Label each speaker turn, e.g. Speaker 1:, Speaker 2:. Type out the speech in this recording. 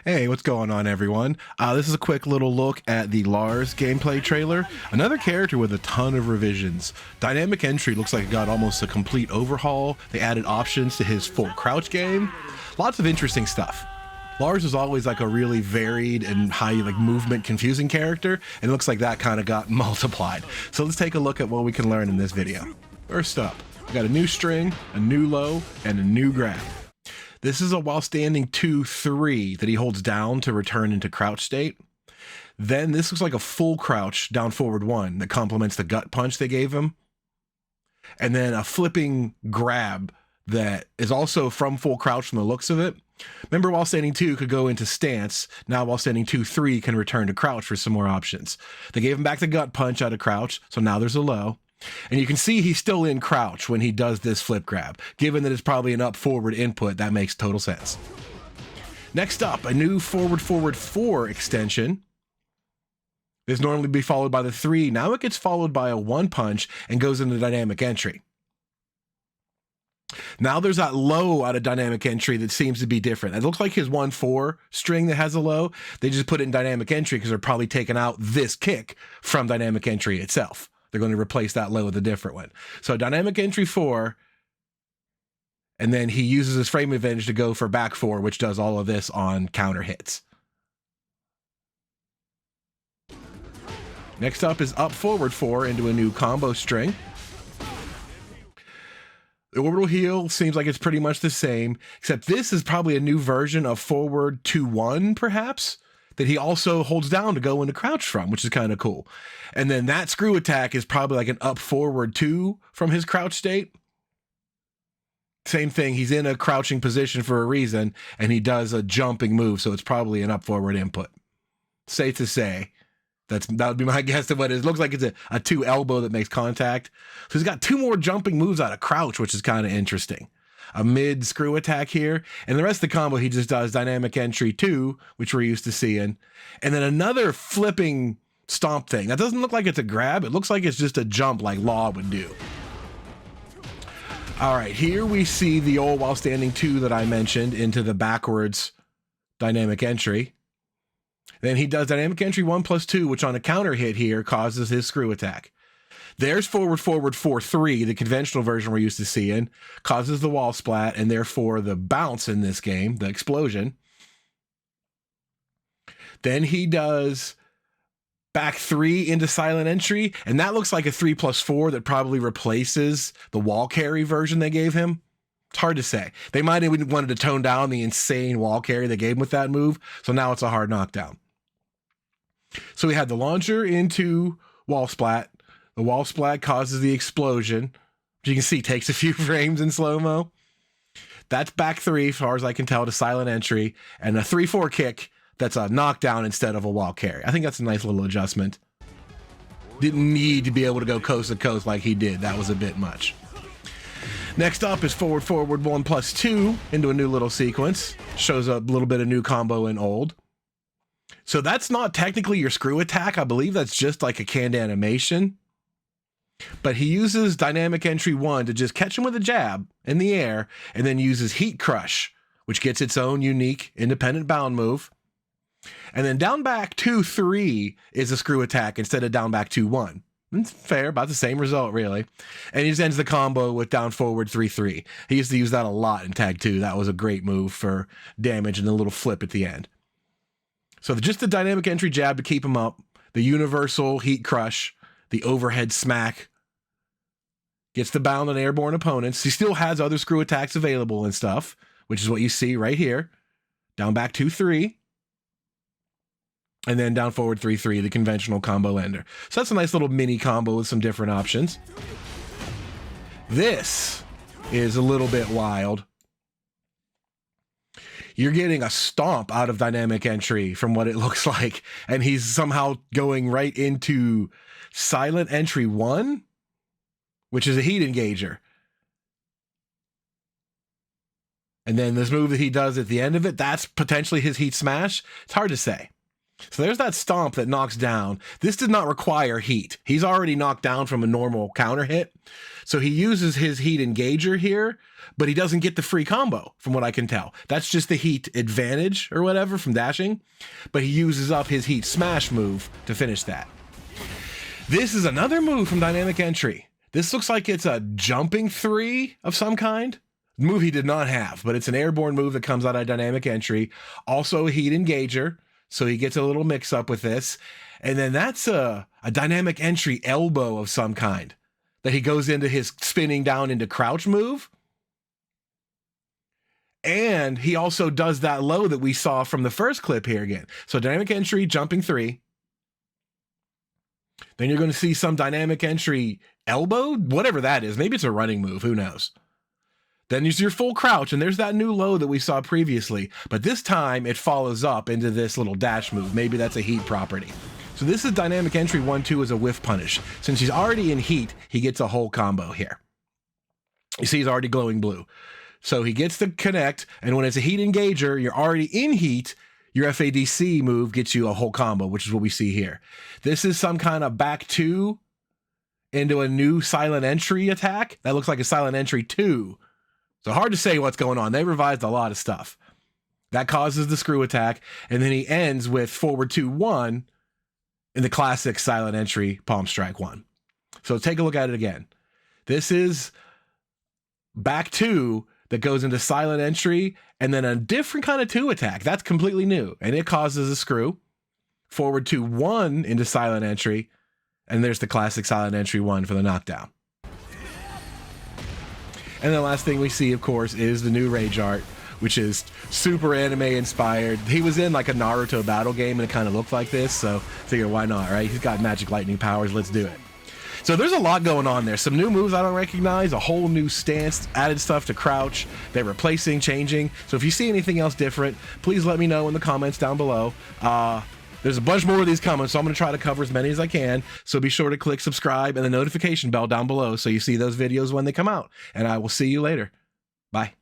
Speaker 1: Hey, what's going on, everyone? This is a quick little look at the Lars gameplay trailer. Another character with a ton of revisions. Dynamic entry looks like it got almost a complete overhaul. They added options to his full crouch game. Lots of interesting stuff. Lars is always like a really varied and high movement confusing character, and it looks like that kind of got multiplied. So let's take a look at what we can learn in this video. First up, we got a new string, a new low, and a new grab. This is a while standing 2-3 that he holds down to return into crouch state. Then this looks like a full crouch down forward 1 that complements the gut punch they gave him. And then a flipping grab that is also from full crouch from the looks of it. Remember, while standing 2 could go into stance. Now while standing 2-3 can return to crouch for some more options. They gave him back the gut punch out of crouch, so now there's a low. And you can see he's still in crouch when he does this flip grab. Given that it's probably an up forward input, that makes total sense. Next up, a new forward 4 extension. This normally be followed by the 3. Now it gets followed by a 1 punch and goes into dynamic entry. Now there's that low out of dynamic entry that seems to be different. It looks like his 1-4 string that has a low. They just put it in dynamic entry because they're probably taking out this kick from dynamic entry itself. They're going to replace that low with a different one. So dynamic entry 4, and then he uses his frame advantage to go for back 4, which does all of this on counter hits. Next up is up forward 4 into a new combo string. The orbital heel seems like it's pretty much the same, except this is probably a new version of forward 2-1, perhaps, that he also holds down to go into crouch from, which is kind of cool. And then that screw attack is probably like an up forward 2 from his crouch state. Same thing, he's in a crouching position for a reason, and he does a jumping move, so it's probably an up forward input. Safe to say, that would be my guess of what it is. It looks like it's a 2 elbow that makes contact. So he's got 2 more jumping moves out of crouch, which is kind of interesting. A mid screw attack here, and the rest of the combo he just does dynamic entry 2, which we're used to seeing, and then another flipping stomp thing. That doesn't look like it's a grab. It looks like it's just a jump like Law would do. All right, here we see the old while standing 2 that I mentioned into the backwards dynamic entry. Then he does dynamic entry 1+2, which on a counter hit here causes his screw attack. There's forward 4-3, the conventional version we're used to seeing, causes the wall splat, and therefore the bounce in this game, the explosion. Then he does back 3 into silent entry, and that looks like a 3+4 that probably replaces the wall carry version they gave him. It's hard to say. They might have wanted to tone down the insane wall carry they gave him with that move, so now it's a hard knockdown. So we had the launcher into wall splat. The wall splat causes the explosion, which you can see takes a few frames in slow-mo. That's back 3, as far as I can tell, to silent entry, and a 3-4 kick that's a knockdown instead of a wall carry. I think that's a nice little adjustment. Didn't need to be able to go coast to coast like he did. That was a bit much. Next up is forward 1+2 into a new little sequence. Shows a little bit of new combo in old. So that's not technically your screw attack. I believe that's just like a canned animation. But he uses dynamic entry 1 to just catch him with a jab in the air, and then uses heat crush, which gets its own unique independent bound move. And then down back 2-3 is a screw attack instead of down back 2-1. It's fair, about the same result, really. And he just ends the combo with down forward 3-3. He used to use that a lot in Tag 2. That was a great move for damage and a little flip at the end. So just the dynamic entry jab to keep him up, the universal heat crush, the overhead smack, gets the bound on airborne opponents. He still has other screw attacks available and stuff, which is what you see right here. Down back 2-3. And then down forward 3-3, the conventional combo ender. So that's a nice little mini combo with some different options. This is a little bit wild. You're getting a stomp out of dynamic entry from what it looks like. And he's somehow going right into silent entry 1, which is a heat engager. And then this move that he does at the end of it, that's potentially his heat smash. It's hard to say. So there's that stomp that knocks down. This did not require heat. He's already knocked down from a normal counter hit. So he uses his heat engager here, but he doesn't get the free combo from what I can tell. That's just the heat advantage or whatever from dashing, but he uses up his heat smash move to finish that. This is another move from Dynamic Entry. This looks like it's a jumping 3 of some kind. Move he did not have, but it's an airborne move that comes out of Dynamic Entry. Also a heat engager. So he gets a little mix up with this. And then that's a Dynamic Entry elbow of some kind that he goes into his spinning down into crouch move. And he also does that low that we saw from the first clip here again. So Dynamic Entry, jumping 3. Then you're going to see some Dynamic Entry elbow, whatever that is. Maybe it's a running move. Who knows? Then there's your full crouch, and there's that new low that we saw previously. But this time, it follows up into this little dash move. Maybe that's a heat property. So this is Dynamic Entry 1-2 as a whiff punish. Since he's already in heat, he gets a whole combo here. You see he's already glowing blue. So he gets the connect, and when it's a heat engager, you're already in heat, your FADC move gets you a whole combo, which is what we see here. This is some kind of back 2 into a new silent entry attack. That looks like a silent entry 2. So hard to say what's going on. They revised a lot of stuff. That causes the screw attack, and then he ends with forward 2-1 in the classic silent entry palm strike 1. So take a look at it again. This is back 2 that goes into silent entry, and then a different kind of 2 attack. That's completely new, and it causes a screw. Forward 2-1 into silent entry, and there's the classic silent entry 1 for the knockdown. And the last thing we see, of course, is the new Rage art, which is super anime inspired. He was in like a Naruto battle game and it kind of looked like this, so figure why not, right? He's got magic lightning powers, let's do it. So there's a lot going on there. Some new moves I don't recognize, a whole new stance, added stuff to crouch. They're replacing, changing. So if you see anything else different, please let me know in the comments down below. There's a bunch more of these coming, so I'm going to try to cover as many as I can. So be sure to click subscribe and the notification bell down below so you see those videos when they come out. And I will see you later. Bye.